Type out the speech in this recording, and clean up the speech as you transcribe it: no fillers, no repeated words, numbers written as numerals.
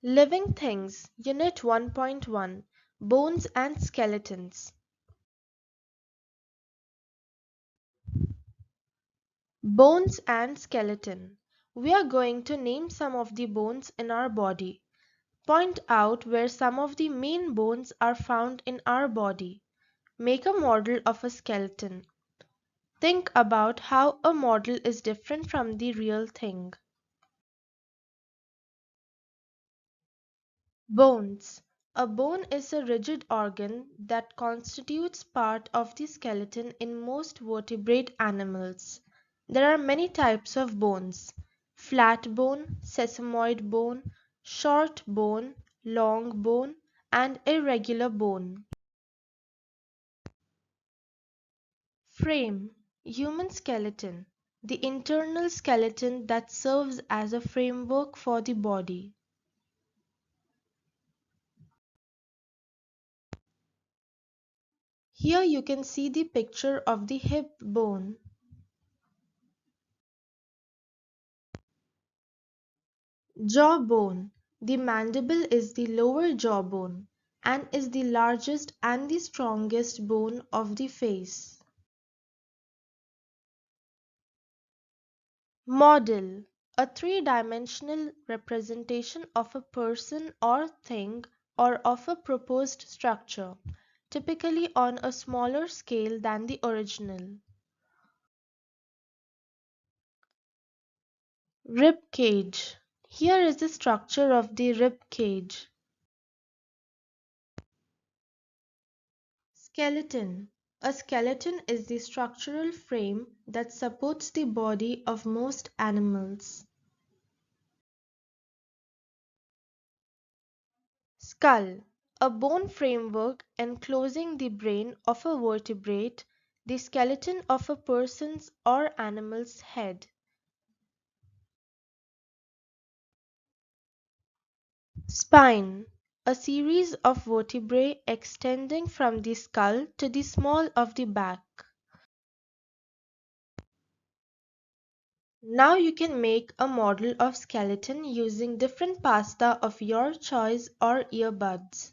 Living Things, Unit 1.1, Bones and Skeletons. Bones and skeleton. We are going to name some of the bones in our body. Point out where some of the main bones are found in our body. Make a model of a skeleton. Think about how a model is different from the real thing. Bones. A bone is a rigid organ that constitutes part of the skeleton in most vertebrate animals. There are many types of bones: flat bone, sesamoid bone, short bone, long bone, and irregular bone. Frame. Human skeleton. The internal skeleton that serves as a framework for the body. Here you can see the picture of the hip bone. Jawbone. The mandible is the lower jawbone and is the largest and the strongest bone of the face. Model. A three-dimensional representation of a person or thing or of a proposed structure, typically on a smaller scale than the original. Rib cage. Here is the structure of the rib cage. Skeleton. A skeleton is the structural frame that supports the body of most animals. Skull. A bone framework enclosing the brain of a vertebrate, the skeleton of a person's or animal's head. Spine. A series of vertebrae extending from the skull to the small of the back. Now you can make a model of skeleton using different pasta of your choice or earbuds.